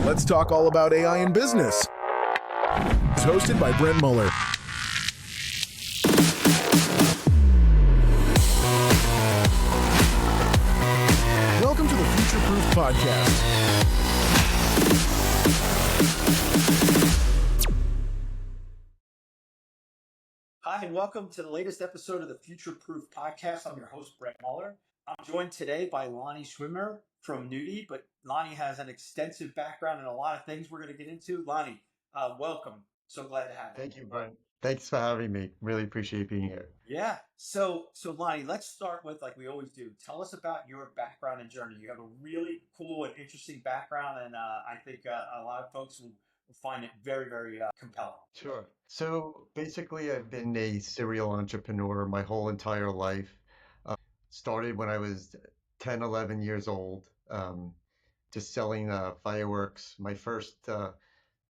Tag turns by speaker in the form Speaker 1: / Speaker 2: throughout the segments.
Speaker 1: Let's talk all about AI in business. It's hosted by Brent Muller. Welcome to the Future Proof Podcast.
Speaker 2: Hi, and welcome to the latest episode of the Future Proof Podcast. I'm your host, Brent Muller. I'm joined today by Lonnie Schwimmer from Nootie, but Lonnie has an extensive background in a lot of things we're going to get into. Lonnie, welcome. So glad to have you.
Speaker 3: Thank you, Brent. Thanks for having me. Really appreciate being here.
Speaker 2: Yeah. So Lonnie, let's start with, like we always do, tell us about your background and journey. You have a really cool and interesting background, and I think a lot of folks will find it very, very compelling.
Speaker 3: Sure. So basically, I've been a serial entrepreneur my whole entire life. Started when I was 10, 11 years old, just selling fireworks. My first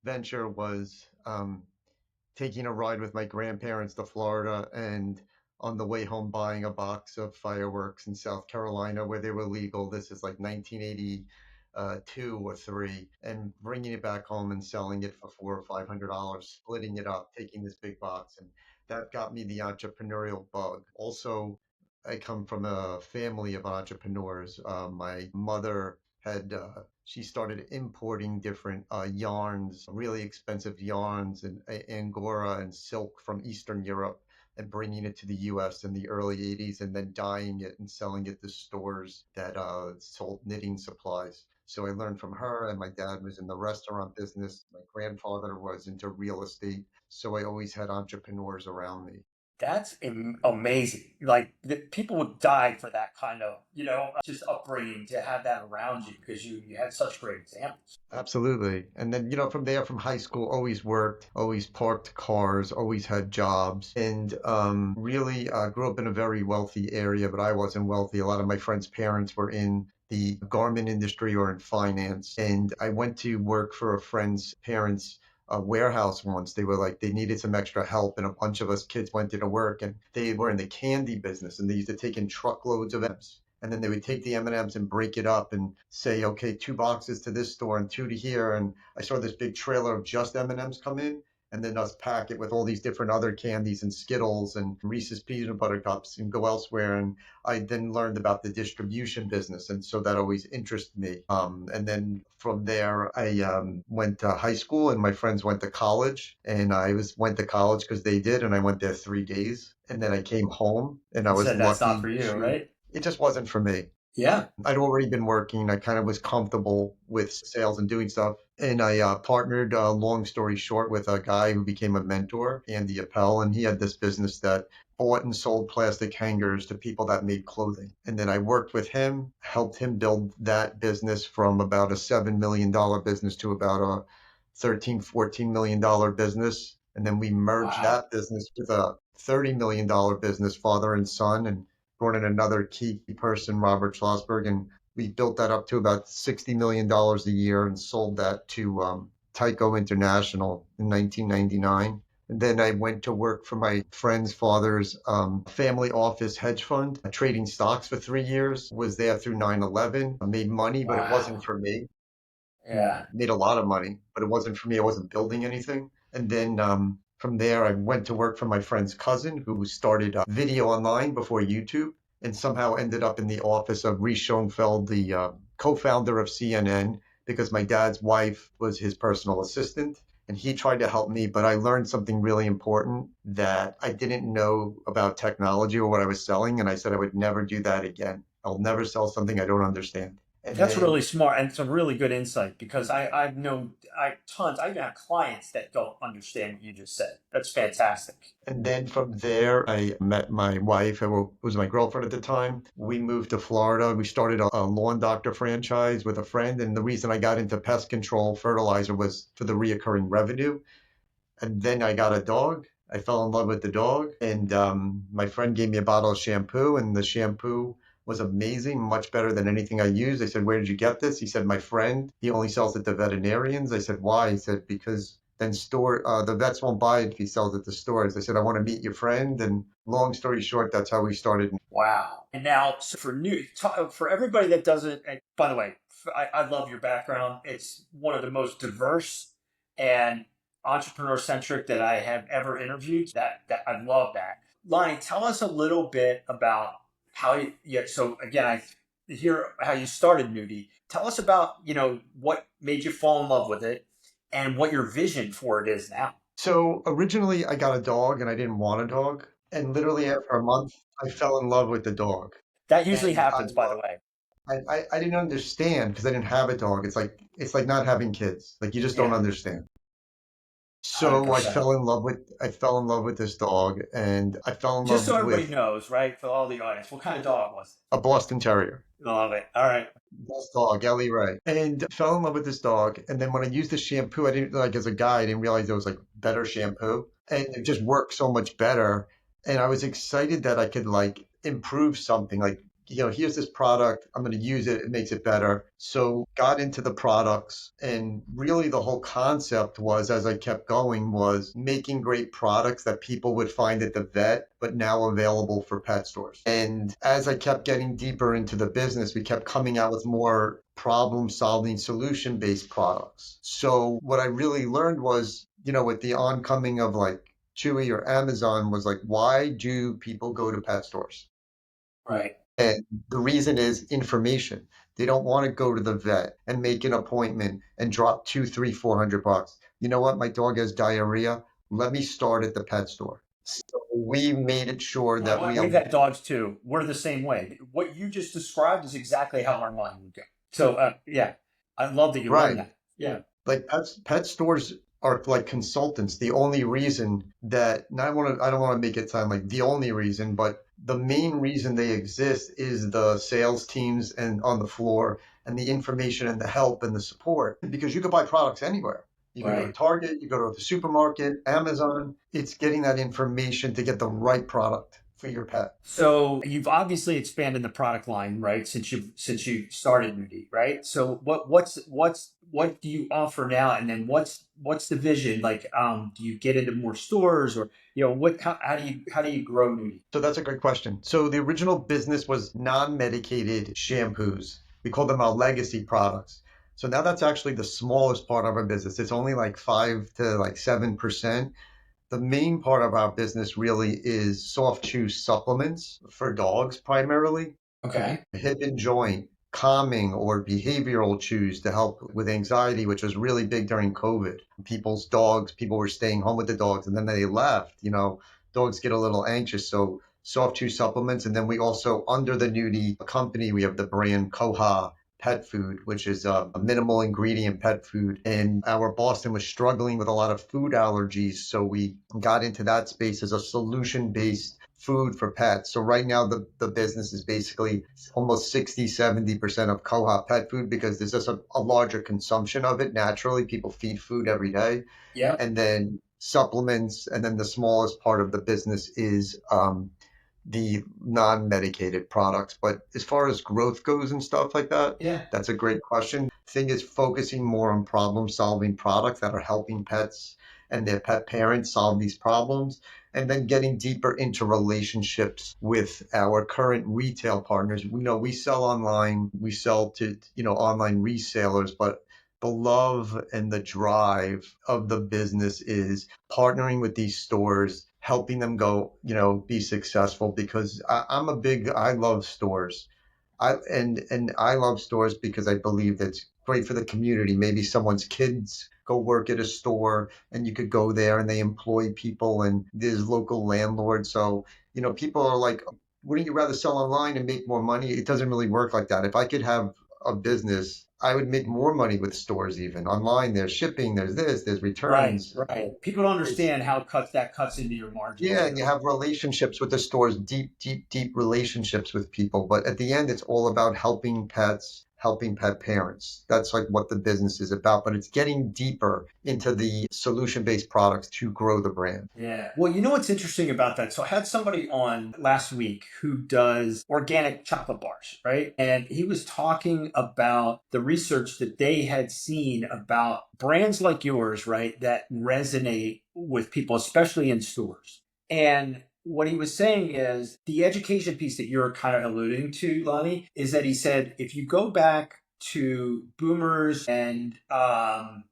Speaker 3: venture was taking a ride with my grandparents to Florida and on the way home buying a box of fireworks in South Carolina where they were legal. This is like 1982 or three, and bringing it back home and selling it for $400 or $500, splitting it up, taking this big box, and that got me the entrepreneurial bug. Also, I come from a family of entrepreneurs. My mother had she started importing different yarns, really expensive yarns and angora and silk from Eastern Europe and bringing it to the US in the early 80s and then dyeing it and selling it to stores that sold knitting supplies. So I learned from her, and my dad was in the restaurant business. My grandfather was into real estate. So I always had entrepreneurs around me.
Speaker 2: That's amazing. Like people would die for that kind of, just upbringing to have that around you because you had such great examples.
Speaker 3: Absolutely. And then, from there, from high school, always worked, always parked cars, always had jobs, and really grew up in a very wealthy area, but I wasn't wealthy. A lot of my friends' parents were in the garment industry or in finance. And I went to work for a friend's parents' warehouse once. They were like, they needed some extra help, and a bunch of us kids went to work, and they were in the candy business, and they used to take in truckloads of M&Ms. And then they would take the M&Ms and break it up and say, okay, 2 boxes to this store and 2 to here. And I saw this big trailer of just M&Ms come in, and then us pack it with all these different other candies and Skittles and Reese's peanut butter cups and go elsewhere. And I then learned about the distribution business, and so that always interested me. And then from there, I went to high school, and my friends went to college, and went to college because they did, and I went there 3 days, and then I came home, and I
Speaker 2: You
Speaker 3: was
Speaker 2: said that's not
Speaker 3: lucky
Speaker 2: for you,
Speaker 3: to.
Speaker 2: right?
Speaker 3: It just wasn't for me.
Speaker 2: Yeah.
Speaker 3: I'd already been working. I kind of was comfortable with sales and doing stuff. And I partnered, long story short, with a guy who became a mentor, Andy Appel, and he had this business that bought and sold plastic hangers to people that made clothing. And then I worked with him, helped him build that business from about a $7 million business to about a $13, $14 million business. And then we merged
Speaker 2: Wow.
Speaker 3: that business with a $30 million business, father and son, and brought in another key person, Robert Schlossberg, and we built that up to about $60 million a year and sold that to Tyco International in 1999. And then I went to work for my friend's father's family office hedge fund, trading stocks for 3 years. Was there through 9/11. I made money, but it
Speaker 2: Wow.
Speaker 3: wasn't for me.
Speaker 2: Yeah.
Speaker 3: Made a lot of money, but it wasn't for me. I wasn't building anything. And then from there, I went to work for my friend's cousin who started video online before YouTube and somehow ended up in the office of Reese Schoenfeld, the co-founder of CNN, because my dad's wife was his personal assistant. And he tried to help me, but I learned something really important that I didn't know about technology or what I was selling. And I said I would never do that again. I'll never sell something I don't understand. And
Speaker 2: That's
Speaker 3: then
Speaker 2: really smart, and it's a really good insight because I've known I even have clients that don't understand what you just said. That's fantastic.
Speaker 3: And then from there, I met my wife, who was my girlfriend at the time. We moved to Florida. We started a lawn doctor franchise with a friend. And the reason I got into pest control fertilizer was for the reoccurring revenue. And then I got a dog. I fell in love with the dog. And my friend gave me a bottle of shampoo, and the shampoo was amazing, much better than anything I used. I said, "Where did you get this?" He said, "My friend, he only sells it to veterinarians." I said, "Why?" He said, "Because then the vets won't buy it if he sells it to stores." I said, "I want to meet your friend." And long story short, that's how we started.
Speaker 2: Wow. And now, so for everybody that doesn't, and by the way, I love your background. It's one of the most diverse and entrepreneur centric that I have ever interviewed. That I love that. Lonnie, tell us a little bit about how you, yeah, so again, I hear how you started Nootie. Tell us about, what made you fall in love with it and what your vision for it is now.
Speaker 3: So originally I got a dog and I didn't want a dog. And literally after a month, I fell in love with the dog.
Speaker 2: That usually
Speaker 3: And
Speaker 2: happens, by the way.
Speaker 3: I didn't understand because I didn't have a dog. It's like not having kids. Like you just don't
Speaker 2: Yeah,
Speaker 3: understand. So
Speaker 2: 100%.
Speaker 3: I fell in love with this dog and I fell in
Speaker 2: Just
Speaker 3: love
Speaker 2: so everybody
Speaker 3: with
Speaker 2: knows, right, for all the audience, what kind of dog was
Speaker 3: a Boston Terrier.
Speaker 2: it? I love it. All right.
Speaker 3: Best dog, Ellie Ray. And fell in love with this dog. And then when I used the shampoo, I didn't like as a guy, I didn't realize there was like better shampoo. And it just worked so much better. And I was excited that I could like improve something. Like, here's this product. I'm going to use it. It makes it better. So got into the products. And really the whole concept was, as I kept going, was making great products that people would find at the vet, but now available for pet stores. And as I kept getting deeper into the business, we kept coming out with more problem solving solution based products. So what I really learned was, with the oncoming of like Chewy or Amazon was like, why do people go to pet stores?
Speaker 2: Right.
Speaker 3: And the reason is information. They don't want to go to the vet and make an appointment and drop two, three, $400. You know what? My dog has diarrhea. Let me start at the pet store. So we made it sure
Speaker 2: You know
Speaker 3: that
Speaker 2: what?
Speaker 3: we,
Speaker 2: We've had dogs too. We're the same way. What you just described is exactly how our mind would go. So, yeah, I love that you learned
Speaker 3: right.
Speaker 2: that. Yeah.
Speaker 3: Like pet stores are like consultants. The only reason that, and I don't want to make it sound like the only reason, but the main reason they exist is the sales teams and on the floor and the information and the help and the support because you could buy products anywhere. You can go to
Speaker 2: Right.
Speaker 3: Target, you go to the supermarket, Amazon. It's getting that information to get the right product for your pet.
Speaker 2: So you've obviously expanded the product line, right? Since you started Nudie, right? So what do you offer now, and then what's the vision? Like, do you get into more stores, or what? How do you grow Nudie?
Speaker 3: So that's a great question. So the original business was non-medicated shampoos. We call them our legacy products. So now that's actually the smallest part of our business. It's only like 5 to 7%. The main part of our business really is soft chew supplements for dogs primarily,
Speaker 2: Okay.
Speaker 3: hip and joint, calming or behavioral chews to help with anxiety, which was really big during COVID. People were staying home with the dogs and then they left. Dogs get a little anxious. So soft chew supplements. And then we also, under the Nudie company, we have the brand Koha Pet Food, which is a minimal ingredient pet food. And our Boston was struggling with a lot of food allergies. So we got into that space as a solution based food for pets. So right now the business is basically almost 60-70% of Koha Pet Food because there's just a larger consumption of it. Naturally, people feed food every day.
Speaker 2: Yeah.
Speaker 3: And then supplements, and then the smallest part of the business is the non-medicated products. But as far as growth goes and stuff like that,
Speaker 2: Yeah.
Speaker 3: that's a great question. Thing is focusing more on problem solving products that are helping pets and their pet parents solve these problems, and then getting deeper into relationships with our current retail partners. We know we sell online, we sell to, online resellers, but the love and the drive of the business is partnering with these stores, helping them go, be successful because I love stores. And I love stores because I believe that's great for the community. Maybe someone's kids go work at a store and you could go there and they employ people and there's local landlords. So, people are like, wouldn't you rather sell online and make more money? It doesn't really work like that. If I could have a business, I would make more money with stores even. Online, there's shipping, there's this, there's
Speaker 2: Right.
Speaker 3: returns.
Speaker 2: Right. People don't
Speaker 3: It's
Speaker 2: understand how cuts into your margins.
Speaker 3: Yeah, and you have relationships with the stores, deep, deep, deep relationships with people. But at the end, it's all about helping pets, helping pet parents. That's like what the business is about. But it's getting deeper into the solution-based products to grow the brand.
Speaker 2: Yeah. Well, you know what's interesting about that? So I had somebody on last week who does organic chocolate bars, right? And he was talking about the research that they had seen about brands like yours, right, that resonate with people, especially in stores. And what he was saying is the education piece that you're kind of alluding to, Lonnie, is that he said if you go back to boomers and Gen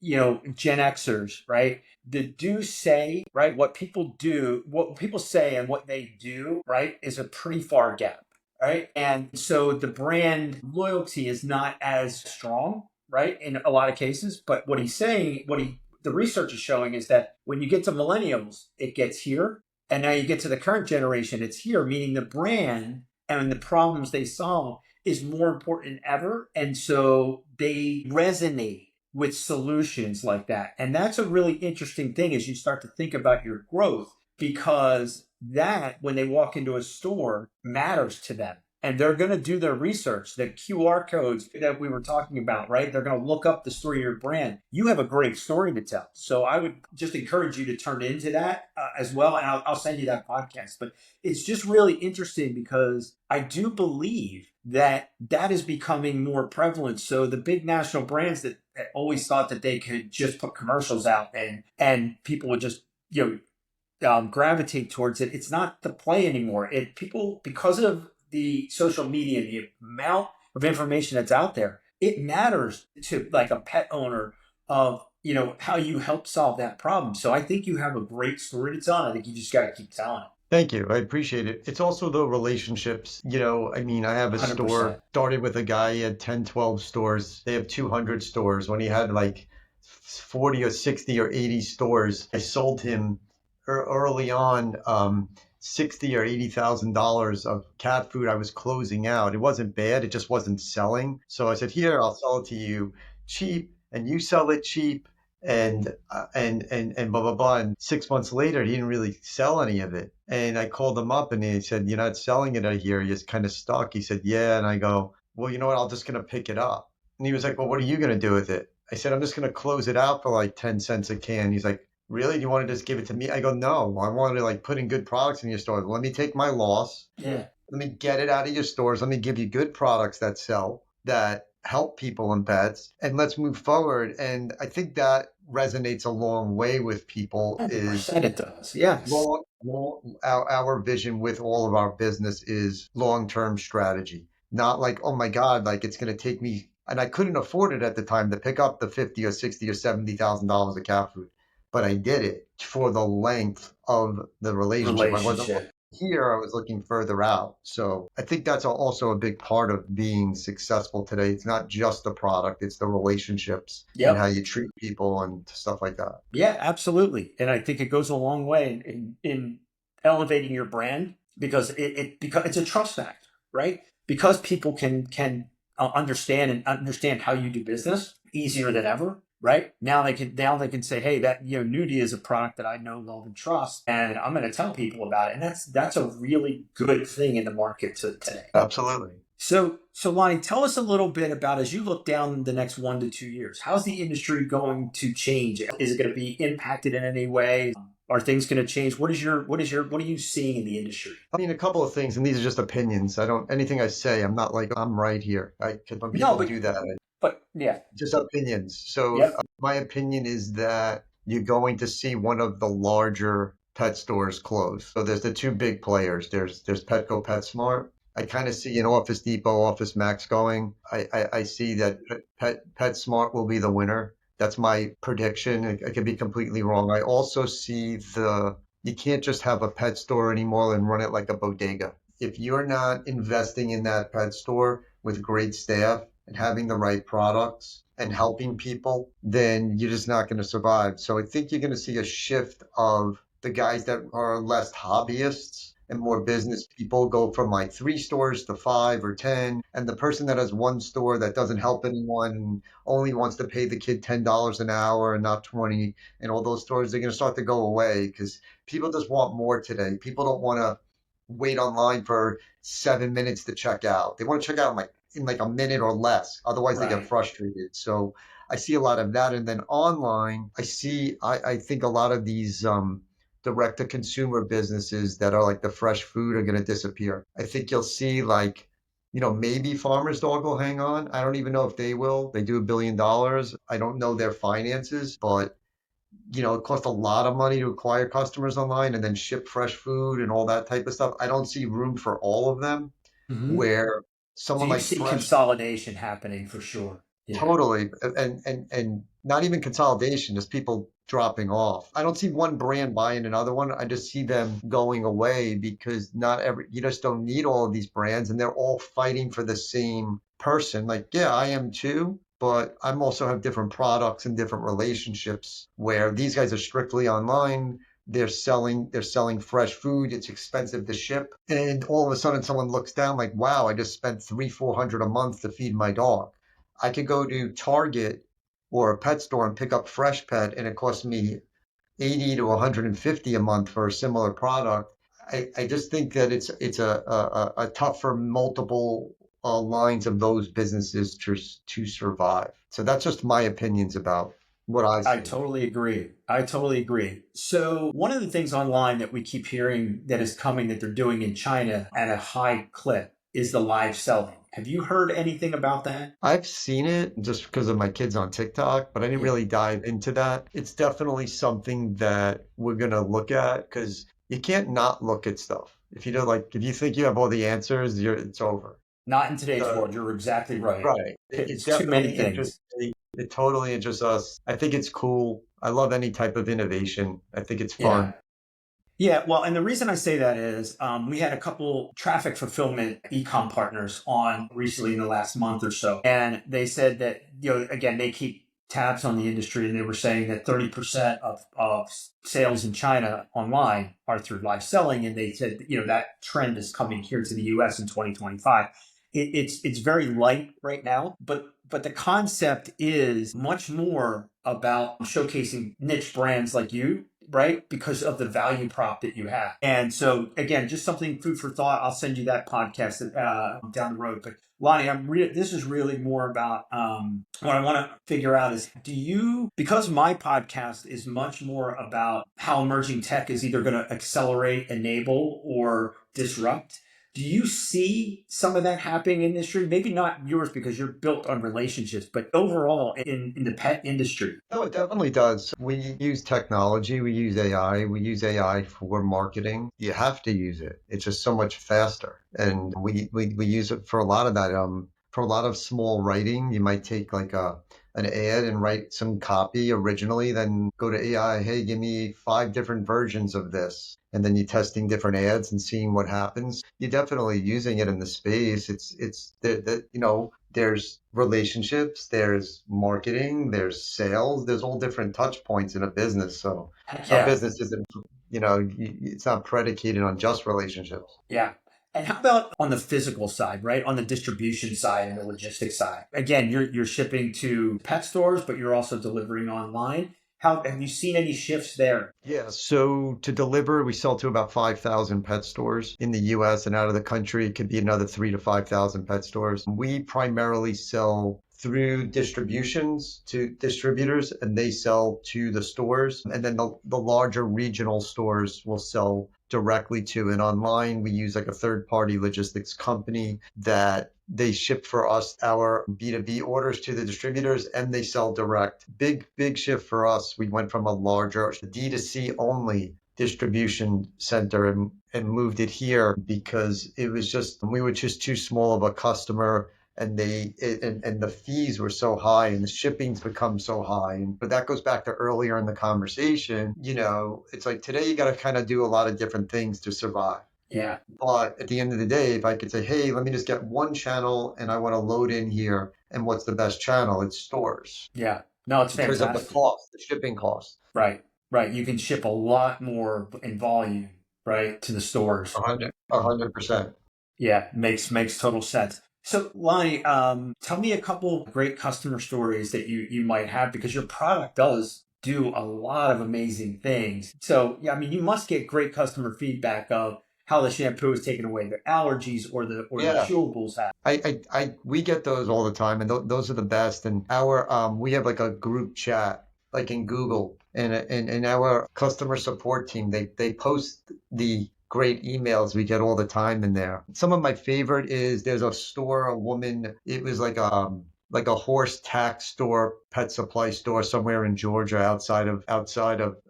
Speaker 2: Xers, right? The do say, right? What people do, what people say and what they do, right, is a pretty far gap, right? And so the brand loyalty is not as strong, right, in a lot of cases. But what he's saying, the research is showing is that when you get to millennials, it gets here. And now you get to the current generation, it's here, meaning the brand and the problems they solve is more important than ever. And so they resonate with solutions like that. And that's a really interesting thing as you start to think about your growth, because that, when they walk into a store, matters to them. And they're going to do their research. The QR codes that we were talking about, right? They're going to look up the story of your brand. You have a great story to tell. So I would just encourage you to turn into that as well. And I'll send you that podcast. But it's just really interesting because I do believe that is becoming more prevalent. So the big national brands that always thought that they could just put commercials out and people would just gravitate towards it. It's not the play anymore. People, because of the social media, the amount of information that's out there, it matters to like a pet owner of how you help solve that problem. So I think you have a great story to tell. And I think you just got to keep telling it.
Speaker 3: Thank you. I appreciate it. It's also the relationships. I mean, I have a store,
Speaker 2: 100%.
Speaker 3: started with a guy, he had 10, 12 stores. They have 200 stores. When he had like 40 or 60 or 80 stores, I sold him early on 60 or $80,000 of cat food I was closing out. It wasn't bad, it just wasn't selling. So I said, "Here, I'll sell it to you cheap, and you sell it cheap." And blah blah blah. And 6 months later, he didn't really sell any of it. And I called him up, and he said, "You're not selling it out here. You're just kind of stuck." He said, "Yeah." And I go, "Well, you know what? I'm just gonna pick it up." And he was like, "Well, what are you gonna do with it?" I said, "I'm just gonna close it out for like 10 cents a can." He's like, "Really? Do you want to just give it to me?" I go, "No, I want to like put in good products in your store. Let me take my loss.
Speaker 2: Yeah.
Speaker 3: Let me get it out of your stores. Let me give you good products that sell, that help people and pets, and let's move forward." And I think that resonates a long way with people is
Speaker 2: 100% it does. Yes.
Speaker 3: our vision with all of our business is long-term strategy. Not like, oh my God, like it's going to take me, and I couldn't afford it at the time to pick up the 50 or 60 or $70,000 of cat food, but I did it for the length of the relationship. I wasn't
Speaker 2: Relationship.
Speaker 3: here, I was looking further out. So I think that's also a big part of being successful today. It's not just the product, it's the relationships and how
Speaker 2: Yep.
Speaker 3: you treat people and stuff like that.
Speaker 2: Yeah, absolutely. And I think it goes a long way in elevating your brand because because it's a trust factor, right? Because people can understand how you do business easier than ever, right? Now they can say, hey, that Nootie is a product that I know, love, and trust, and I'm going to tell people about it. And that's a really good thing in the market today.
Speaker 3: Absolutely.
Speaker 2: So Lonnie, tell us a little bit about, as you look down the next 1 to 2 years, how's the industry going to change? Is it going to be impacted in any way? Are things going to change? What are you seeing in the industry?
Speaker 3: I mean, a couple of things, and these are just opinions. I don't, anything I say, I'm not like, I'm right here. Because when
Speaker 2: No,
Speaker 3: people do that,
Speaker 2: but yeah,
Speaker 3: just opinions. So
Speaker 2: yep.
Speaker 3: my opinion is that you're going to see one of the larger pet stores close. So there's the two big players. There's Petco, PetSmart. I kind of see an Office Depot, Office Max going. I see that PetSmart will be the winner. That's my prediction. I could be completely wrong. I also see you can't just have a pet store anymore and run it like a bodega. If you're not investing in that pet store with great staff and having the right products and helping people, then you're just not going to survive. So I think you're going to see a shift of the guys that are less hobbyists and more business people go from like 3 stores to 5 or 10. And the person that has one store that doesn't help anyone and only wants to pay the kid $10 an hour and not 20, and all those stores, they're going to start to go away because people just want more today. People don't want to wait online for 7 minutes to check out. They want to check out in like a minute or less. Otherwise, they get
Speaker 2: Right.
Speaker 3: frustrated. So I see a lot of that. And then online, I think a lot of these direct to consumer businesses that are like the fresh food are going to disappear. I think you'll see like, maybe Farmer's Dog will hang on. I don't even know if they will. They do $1 billion. I don't know their finances, but it costs a lot of money to acquire customers online and then ship fresh food and all that type of stuff. I don't see room for all of them
Speaker 2: Hmm.
Speaker 3: where
Speaker 2: So
Speaker 3: someone
Speaker 2: you
Speaker 3: like
Speaker 2: see
Speaker 3: Fresh.
Speaker 2: consolidation happening for sure. Yeah.
Speaker 3: Totally. And not even consolidation, just people dropping off. I don't see one brand buying another one. I just see them going away because not every, you just don't need all of these brands and they're all fighting for the same person. Like, yeah, I am too, but I'm also have different products and different relationships where these guys are strictly online. They're selling fresh food. It's expensive to ship. And all of a sudden someone looks down like, wow, I just spent 300-400 a month to feed my dog. I could go to Target or a pet store and pick up Fresh Pet, and it costs me 80 to 150 a month for a similar product. I just think that it's a tough for multiple lines of those businesses to survive. So that's just my opinions about what I
Speaker 2: I
Speaker 3: see.
Speaker 2: totally agree. I totally agree. So, one of the things online that we keep hearing that is coming that they're doing in China at a high clip is the live selling. Have you heard anything about that?
Speaker 3: I've seen it just because of my kids on TikTok, but I didn't
Speaker 2: Yeah.
Speaker 3: really dive into that. It's definitely something that we're gonna look at because you can't not look at stuff. If you don't like, if you think you have all the answers, it's over.
Speaker 2: Not in today's
Speaker 3: So,
Speaker 2: world. You're exactly right.
Speaker 3: right. It
Speaker 2: It's too many
Speaker 3: definitely interests
Speaker 2: things.
Speaker 3: me. It totally interests us. I think it's cool. I love any type of innovation. I think it's
Speaker 2: Yeah.
Speaker 3: fun.
Speaker 2: Yeah, well, and the reason I say that is we had a couple traffic fulfillment e-com partners on recently in the last month or so, and they said that again they keep tabs on the industry, and they were saying that 30% of sales in China online are through live selling, and they said that trend is coming here to the U.S. in 2025. It's very light right now, but the concept is much more about showcasing niche brands like you, right? Because of the value prop that you have. And so, again, just something food for thought. I'll send you that podcast down the road. But Lonnie, this is really more about what I want to figure out is because my podcast is much more about how emerging tech is either going to accelerate, enable, or disrupt. Do you see some of that happening in the industry? Maybe not yours because you're built on relationships, but overall in the pet industry.
Speaker 3: No, it definitely does. We use technology, we use AI, we use AI for marketing. You have to use it. It's just so much faster. And we use it for a lot of that. For a lot of small writing, you might take like an ad and write some copy originally, then go to AI, hey, give me 5 different versions of this. And then you're testing different ads and seeing what happens. You're definitely using it in the space. It's there's relationships, there's marketing, there's sales, there's all different touch points in a business. So
Speaker 2: Heck
Speaker 3: our
Speaker 2: yeah.
Speaker 3: business isn't, it's not predicated on just relationships.
Speaker 2: Yeah. And how about on the physical side, right? On the distribution side and the logistics side. Again, you're shipping to pet stores, but you're also delivering online. How have you seen any shifts there?
Speaker 3: Yeah, so to deliver, we sell to about 5,000 pet stores in the US, and out of the country, it could be another 3 to 5,000 pet stores. We primarily sell through distributions to distributors, and they sell to the stores. And then the larger regional stores will sell directly to. And online, we use like a third-party logistics company that they ship for us our B2B orders to the distributors and they sell direct. Big shift for us. We went from a larger D2C only distribution center and moved it here because we were just too small of a customer and and the fees were so high and the shipping's become so high. But that goes back to earlier in the conversation. It's like today you got to kind of do a lot of different things to survive.
Speaker 2: Yeah.
Speaker 3: But at the end of the day, if I could say, hey, let me just get one channel and I want to load in here, and what's the best channel? It's stores
Speaker 2: Yeah. No, it's
Speaker 3: because of the
Speaker 2: fantastic.
Speaker 3: cost, the shipping cost.
Speaker 2: Right. Right. You can ship a lot more in volume, right, to the stores.
Speaker 3: 100%.
Speaker 2: Yeah, makes total sense. So, Lonnie, tell me a couple great customer stories that you might have because your product does do a lot of amazing things. So, yeah, I mean, you must get great customer feedback of how the shampoo is taking away their allergies or the
Speaker 3: Yeah.
Speaker 2: chewables have.
Speaker 3: We get those all the time, and those are the best. And we have like a group chat, like in Google, and our customer support team, they post the great emails we get all the time in there. Some of my favorite is there's a store, a woman, it was like a horse tack store, pet supply store somewhere in Georgia, outside of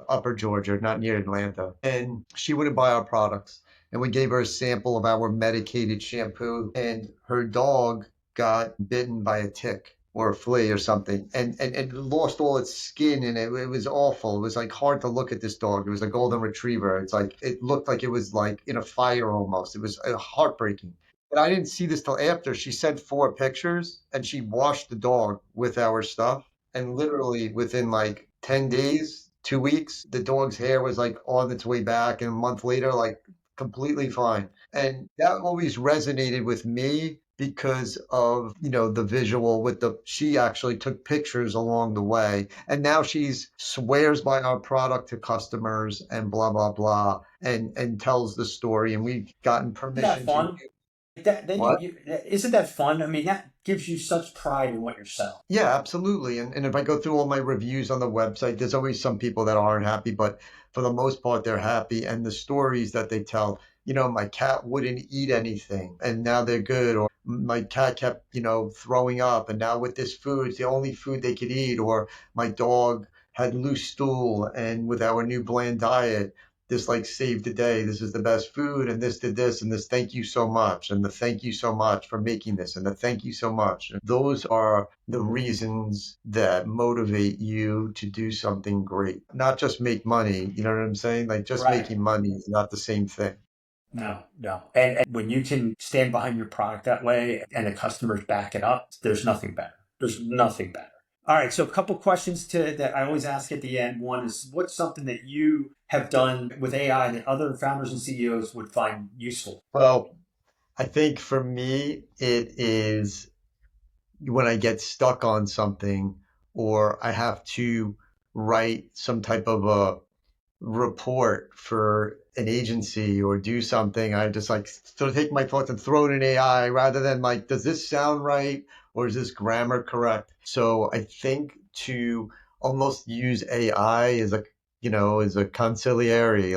Speaker 3: Upper Georgia, not near Atlanta, and she wouldn't buy our products. and we gave her a sample of our medicated shampoo, and her dog got bitten by a tick or a flea or something, and lost all its skin, and it was awful. It was like hard to look at this dog. It was a golden retriever. It's like it looked like it was like in a fire almost. It was heartbreaking. But I didn't see this till after. She sent 4 pictures and she washed the dog with our stuff. And literally within like 10 days, 2 weeks, the dog's hair was like on its way back. And a month later, like completely fine. And that always resonated with me because of, the visual with she actually took pictures along the way. And now she's swears by our product to customers and blah, blah, blah, and tells the story. And we've gotten
Speaker 2: Isn't that
Speaker 3: permission to.
Speaker 2: fun? That then
Speaker 3: What?
Speaker 2: isn't that fun? I mean, that gives you such pride in what you're selling.
Speaker 3: Yeah, absolutely. And if I go through all my reviews on the website, there's always some people that aren't happy, but for the most part, they're happy. And the stories that they tell, my cat wouldn't eat anything and now they're good. Or my cat kept, throwing up and now with this food, it's the only food they could eat. Or my dog had loose stool and with our new bland diet, this like saved the day. This is the best food, and this did this, and this. Thank you so much, and the thank you so much for making this, and the thank you so much. And those are the reasons that motivate you to do something great, not just make money. You know what I'm saying? Like just
Speaker 2: Right.
Speaker 3: making money is not the same thing.
Speaker 2: No, no. And when you can stand behind your product that way and the customers back it up, there's nothing better. There's nothing better. All right. So a couple questions that I always ask at the end. One is, what's something that you have done with AI that other founders and CEOs would find useful?
Speaker 3: Well, I think for me, it is when I get stuck on something or I have to write some type of a report for an agency or do something, I just like sort of take my thoughts and throw it in AI rather than like, does this sound right or is this grammar correct? So I think to almost use AI as as a conciliary,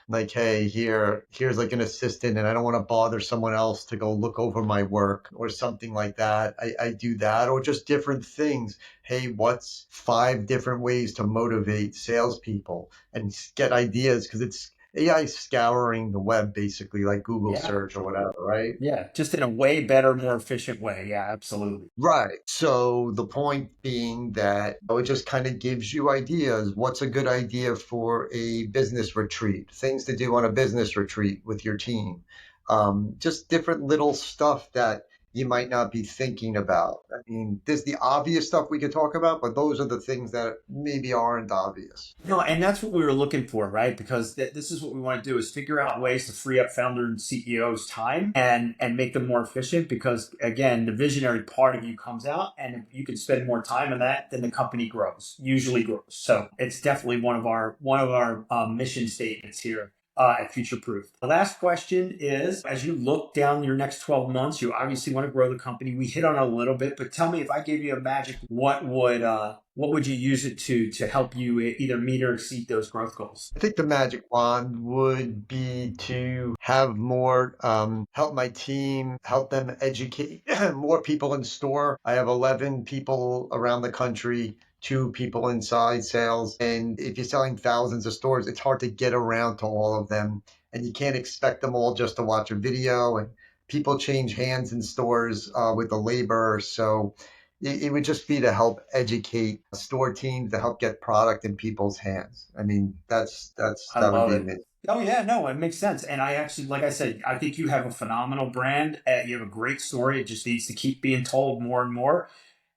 Speaker 3: like, hey, here's like an assistant, and I don't want to bother someone else to go look over my work or something like that. I do that, or just different things. Hey, what's 5 different ways to motivate salespeople and get ideas? Because it's AI scouring the web, basically, like Google
Speaker 2: Yeah.
Speaker 3: search or whatever, right?
Speaker 2: Yeah. Just in a way better, more efficient way. Yeah, absolutely.
Speaker 3: Right. So the point being that it just kind of gives you ideas. What's a good idea for a business retreat? Things to do on a business retreat with your team. Just different little stuff that you might not be thinking about. I mean, there's the obvious stuff we could talk about, but those are the things that maybe aren't obvious.
Speaker 2: No, and that's what we were looking for, right? Because this is what we want to do is figure out ways to free up founder and CEOs time and make them more efficient. Because again, the visionary part of you comes out, and if you can spend more time on that, then the company grows, usually grows. So it's definitely one of our mission statements here. At Future Proof. The last question is, as you look down your next 12 months, you obviously want to grow the company. We hit on it a little bit, but tell me, if I gave you a magic, what would you use it to help you either meet or exceed those growth goals?
Speaker 3: I think the magic wand would be to have more, help my team, help them educate more people in store. I have 11 people around the country, 2 people inside sales. And if you're selling thousands of stores, it's hard to get around to all of them. And you can't expect them all just to watch a video. And people change hands in stores with the labor. So it would just be to help educate store teams to help get product in people's hands. I mean,
Speaker 2: I
Speaker 3: that would
Speaker 2: love
Speaker 3: be
Speaker 2: it.
Speaker 3: amazing.
Speaker 2: Oh yeah, no, it makes sense. And I actually, like I said, I think you have a phenomenal brand. You have a great story. It just needs to keep being told more and more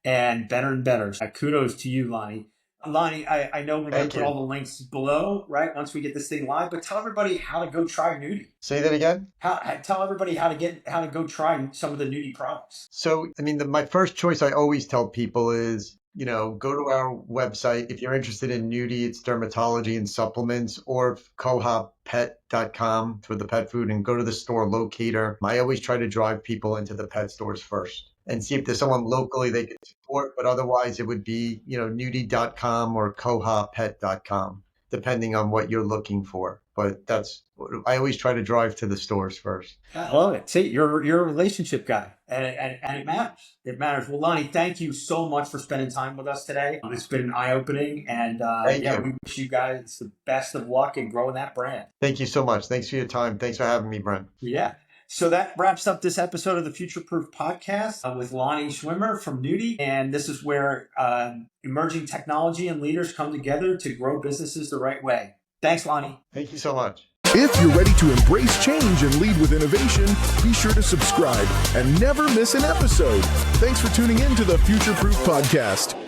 Speaker 2: and better and better. Kudos to you, Lonnie. Lonnie, I know we're going to
Speaker 3: Thank
Speaker 2: put all
Speaker 3: you.
Speaker 2: the links below, right? Once we get this thing live, but tell everybody how to go try Nudie.
Speaker 3: Say that again.
Speaker 2: Tell everybody how to go try some of the Nudie products.
Speaker 3: So, I mean, my first choice I always tell people is, go to our website. If you're interested in Nudie, it's dermatology and supplements, or kohapet.com for the pet food, and go to the store locator. I always try to drive people into the pet stores first and see if there's someone locally they can support. But otherwise, it would be, nudie.com or kohapet.com depending on what you're looking for. But I always try to drive to the stores first.
Speaker 2: I love it. See, you're a relationship guy, and it matters. It matters. Well, Lonnie, thank you so much for spending time with us today. It's been eye-opening, and
Speaker 3: Thank you.
Speaker 2: we wish you guys the best of luck in growing that brand.
Speaker 3: Thank you so much. Thanks for your time. Thanks for having me, Brent.
Speaker 2: Yeah. So that wraps up this episode of the Future Proof Podcast with Lonnie Schwimmer from Nootie. And this is where emerging technology and leaders come together to grow businesses the right way. Thanks, Lonnie.
Speaker 3: Thank you so much.
Speaker 1: If you're ready to embrace change and lead with innovation, be sure to subscribe and never miss an episode. Thanks for tuning in to the Future Proof Podcast.